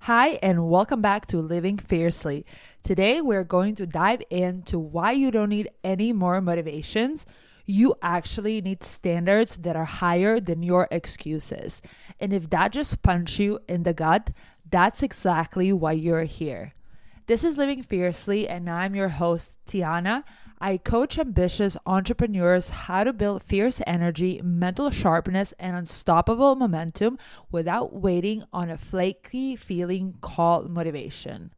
Hi, and welcome back to Living Fiercely. Today, we're going to dive into why you don't need any more motivations. You actually need standards that are higher than your excuses. And if that just punched you in the gut, that's exactly why you're here. This is Living Fiercely, and I'm your host, Tiana. I coach ambitious entrepreneurs how to build fierce energy, mental sharpness, and unstoppable momentum without waiting on a flaky feeling called motivation.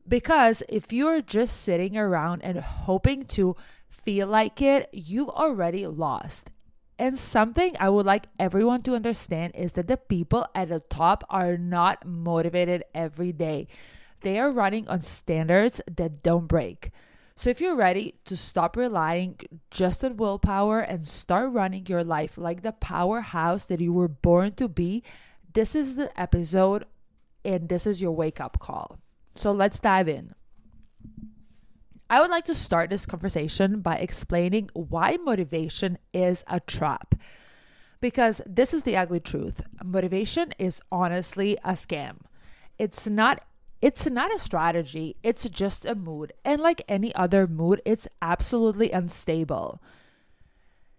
Because if you're just sitting around and hoping to feel like it, you've already lost. And something I would like everyone to understand is that the people at the top are not motivated every day. They are running on standards that don't break. So if you're ready to stop relying just on willpower and start running your life like the powerhouse that you were born to be, this is the episode and this is your wake-up call. So let's dive in. I would like to start this conversation by explaining why motivation is a trap. Because this is the ugly truth. Motivation is honestly a scam. It's not a strategy, it's just a mood. And like any other mood, it's absolutely unstable.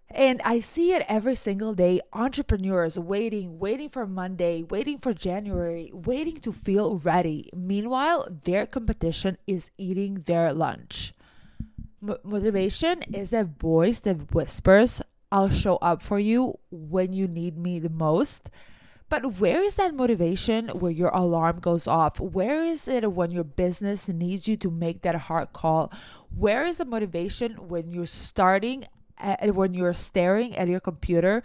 And I see it every single day. Entrepreneurs waiting for Monday, waiting for January, waiting to feel ready. Meanwhile, their competition is eating their lunch. Motivation is a voice that whispers, I'll show up for you when you need me the most. But where is that motivation where your alarm goes off? Where is it when your business needs you to make that hard call? Where is the motivation when you're when you're staring at your computer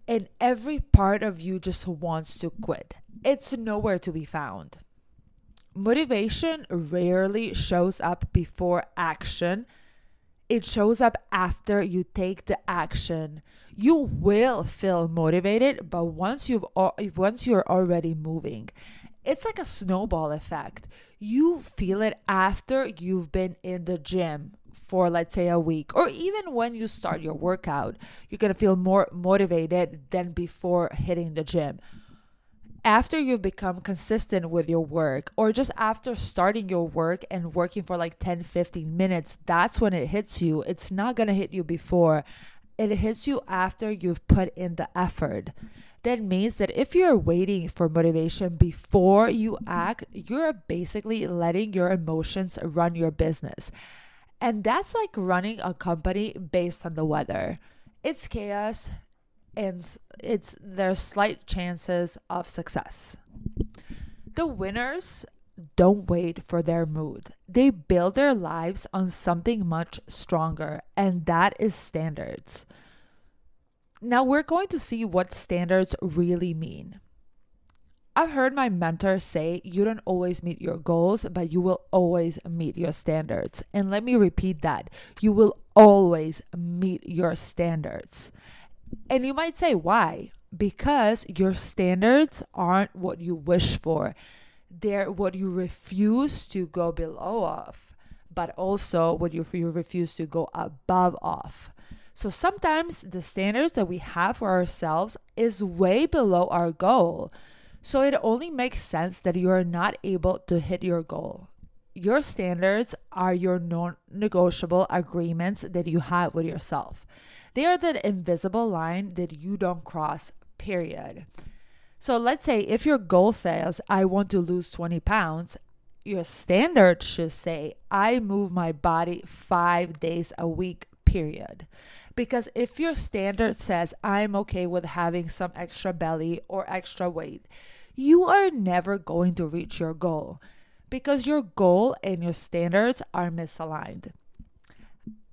and every part of you just wants to quit? It's nowhere to be found. Motivation rarely shows up before action. It shows up after you take the action. You will feel motivated, but once you're already moving, it's like a snowball effect. You feel it after you've been in the gym for, let's say, a week, or even when you start your workout, you're going to feel more motivated than before hitting the gym. After you've become consistent with your work, or just after starting your work and working for like 10-15 minutes, that's when it hits you. It's not going to hit you before. It hits you after you've put in the effort. That means that if you're waiting for motivation before you act, you're basically letting your emotions run your business. And that's like running a company based on the weather. It's chaos, and there's slight chances of success. The winners don't wait for their mood. They build their lives on something much stronger, and that is standards. Now we're going to see what standards really mean. I've heard my mentor say you don't always meet your goals, but you will always meet your standards. And let me repeat that. You will always meet your standards. And you might say, why? Because your standards aren't what you wish for. They're what you refuse to go below of, but also what you refuse to go above of. So sometimes the standards that we have for ourselves is way below our goal. So it only makes sense that you are not able to hit your goal. Your standards are your non-negotiable agreements that you have with yourself. They are the invisible line that you don't cross, period. So let's say if your goal says, I want to lose 20 pounds, your standard should say, I move my body 5 days a week, period. Because if your standard says, I'm okay with having some extra belly or extra weight, you are never going to reach your goal because your goal and your standards are misaligned.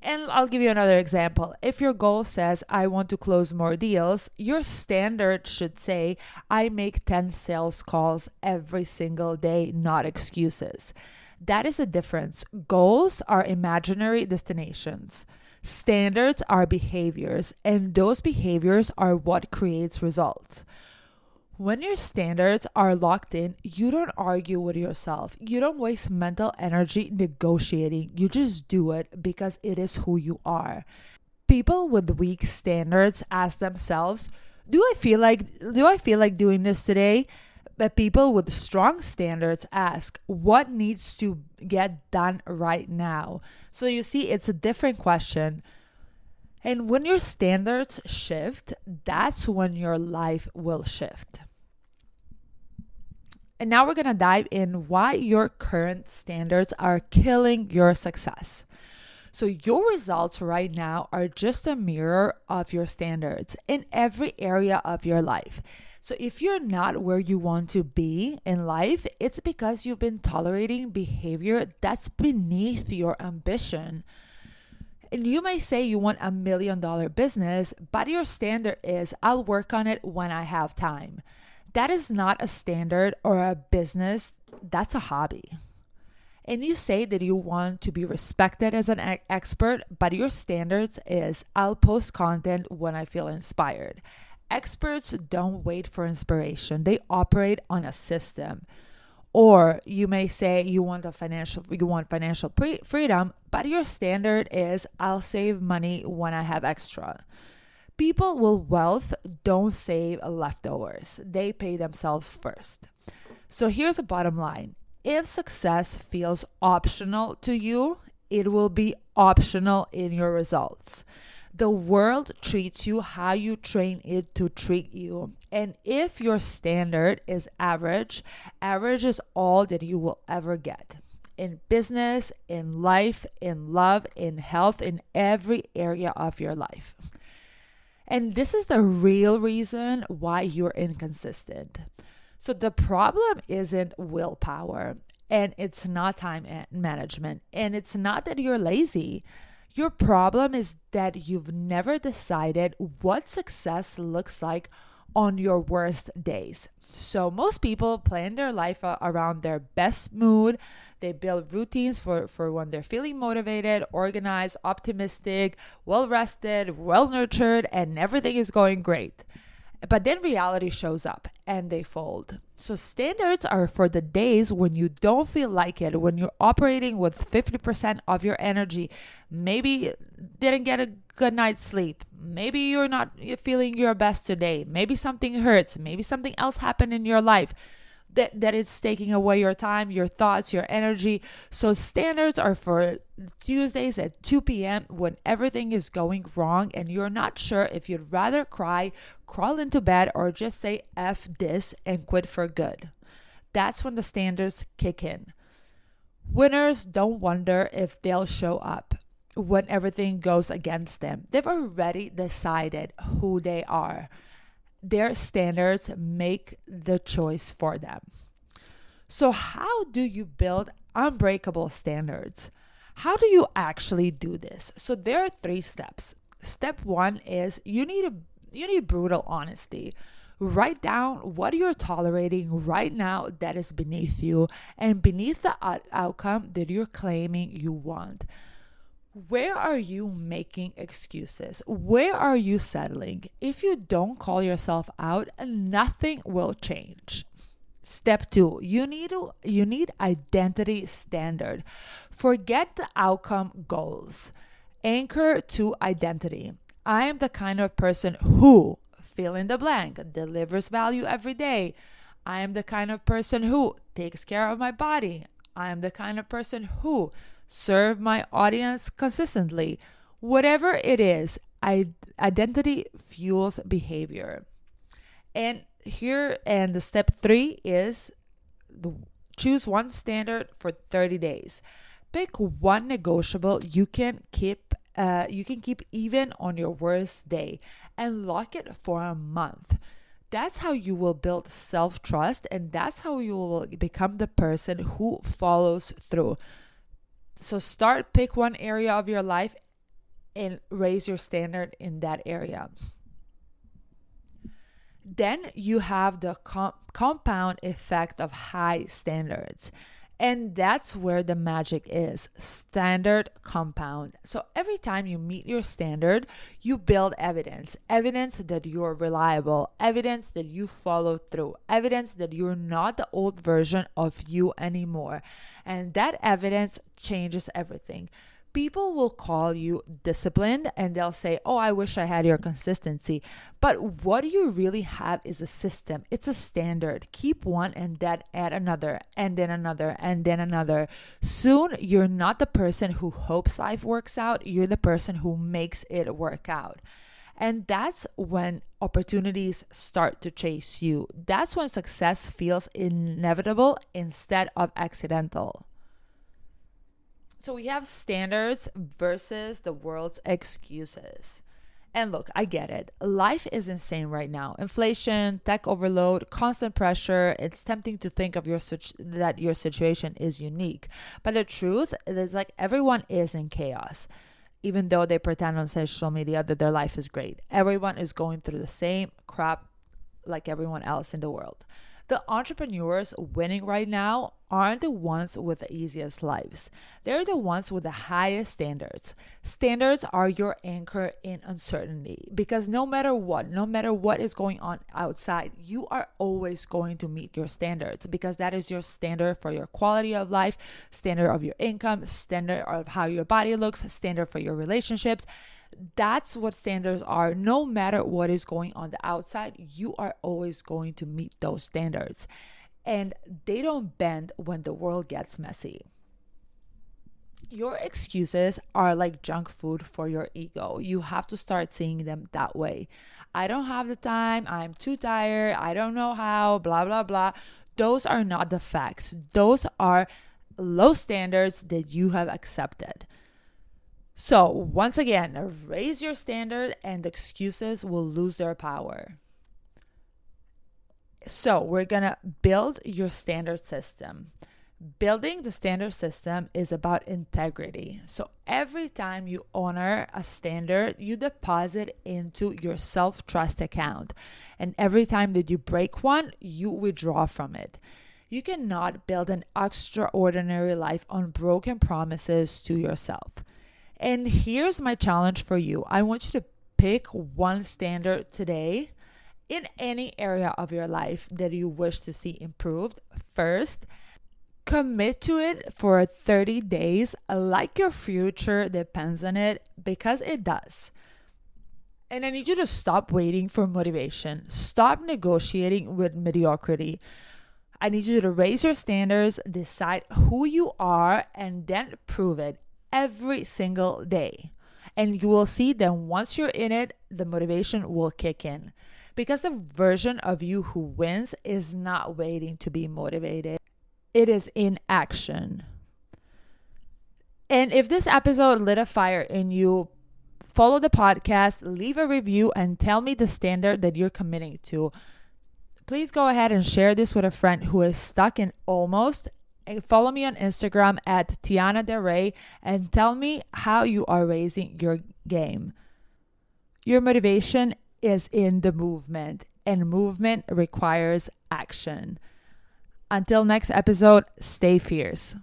And I'll give you another example. If your goal says, I want to close more deals, your standard should say, I make 10 sales calls every single day, not excuses. That is the difference. Goals are imaginary destinations. Standards are behaviors, and those behaviors are what creates results. When your standards are locked in, you don't argue with yourself. You don't waste mental energy negotiating. You just do it because it is who you are. People with weak standards ask themselves, do I feel like doing this today? But people with strong standards ask, what needs to get done right now? So you see, it's a different question. And when your standards shift, that's when your life will shift. And now we're going to dive in why your current standards are killing your success. So your results right now are just a mirror of your standards in every area of your life. So if you're not where you want to be in life, it's because you've been tolerating behavior that's beneath your ambition. And you may say you want $1 million business, but your standard is, I'll work on it when I have time. That is not a standard or a business, that's a hobby. And you say that you want to be respected as an expert, but your standards is, I'll post content when I feel inspired. Experts don't wait for inspiration. They operate on a system. Or you may say you want financial freedom, but your standard is, I'll save money when I have extra. People with wealth don't save leftovers. They pay themselves first. So here's the bottom line. If success feels optional to you, it will be optional in your results. The world treats you how you train it to treat you. And if your standard is average, average is all that you will ever get. In business, in life, in love, in health, in every area of your life. And this is the real reason why you're inconsistent. So the problem isn't willpower, and it's not time management, and it's not that you're lazy. Your problem is that you've never decided what success looks like on your worst days. So most people plan their life around their best mood. They build routines for when they're feeling motivated, organized, optimistic, well-rested, well-nurtured, and everything is going great. But then reality shows up and they fold. So standards are for the days when you don't feel like it, when you're operating with 50% of your energy. Maybe didn't get a good night's sleep. Maybe you're not feeling your best today. Maybe something hurts. Maybe something else happened in your life that is taking away your time, your thoughts, your energy. So standards are for Tuesdays at 2 p.m. when everything is going wrong and you're not sure if you'd rather cry, crawl into bed, or just say F this and quit for good. That's when the standards kick in. Winners don't wonder if they'll show up when everything goes against them. They've already decided who they are. Their standards make the choice for them. So how do you build unbreakable standards? How do you actually do this? So there are 3 steps. Step 1 is you need brutal honesty. Write down what you're tolerating right now that is beneath you and beneath the outcome that you're claiming you want. Where are you making excuses? Where are you settling? If you don't call yourself out, nothing will change. Step 2, you need identity standard. Forget the outcome goals. Anchor to identity. I am the kind of person who, fill in the blank, delivers value every day. I am the kind of person who takes care of my body. I am the kind of person who serve my audience consistently. Whatever it is, identity fuels behavior. And the step 3 is choose one standard for 30 days. Pick one negotiable you can keep even on your worst day and lock it for a month. That's how you will build self-trust, and that's how you will become the person who follows through. So pick one area of your life and raise your standard in that area. Then you have the compound effect of high standards. And that's where the magic is. Standard compound. So every time you meet your standard, you build evidence. Evidence that you're reliable. Evidence that you follow through. Evidence that you're not the old version of you anymore. And that evidence changes everything. People will call you disciplined and they'll say, oh, I wish I had your consistency. But what you really have is a system. It's a standard. Keep one and then add another and then another and then another. Soon you're not the person who hopes life works out. You're the person who makes it work out. And that's when opportunities start to chase you. That's when success feels inevitable instead of accidental. So we have standards versus the world's excuses. And look, I get it. Life is insane right now. Inflation, tech overload, constant pressure. It's tempting to think of that your situation is unique. But the truth is like everyone is in chaos. Even though they pretend on social media that their life is great. Everyone is going through the same crap like everyone else in the world. The entrepreneurs winning right now aren't the ones with the easiest lives. They're the ones with the highest standards. Standards are your anchor in uncertainty because no matter what is going on outside, you are always going to meet your standards because that is your standard for your quality of life, standard of your income, standard of how your body looks, standard for your relationships. That's what standards are. No matter what is going on the outside, you are always going to meet those standards. And they don't bend when the world gets messy. Your excuses are like junk food for your ego. You have to start seeing them that way. I don't have the time. I'm too tired. I don't know how, blah, blah, blah. Those are not the facts. Those are low standards that you have accepted. So once again, raise your standard and excuses will lose their power. So we're going to build your standard system. Building the standard system is about integrity. So every time you honor a standard, you deposit into your self-trust account. And every time that you break one, you withdraw from it. You cannot build an extraordinary life on broken promises to yourself. And here's my challenge for you. I want you to pick one standard today in any area of your life that you wish to see improved. First, commit to it for 30 days like your future depends on it, because it does. And I need you to stop waiting for motivation. Stop negotiating with mediocrity. I need you to raise your standards, decide who you are, and then prove it every single day. And you will see that once you're in it, the motivation will kick in. Because the version of you who wins is not waiting to be motivated. It is in action. And if this episode lit a fire in you, follow the podcast, leave a review, and tell me the standard that you're committing to. Please go ahead and share this with a friend who is stuck in almost. And follow me on Instagram at Tiana Del Rey and tell me how you are raising your game. Your motivation is in the movement, and movement requires action. Until next episode, stay fierce.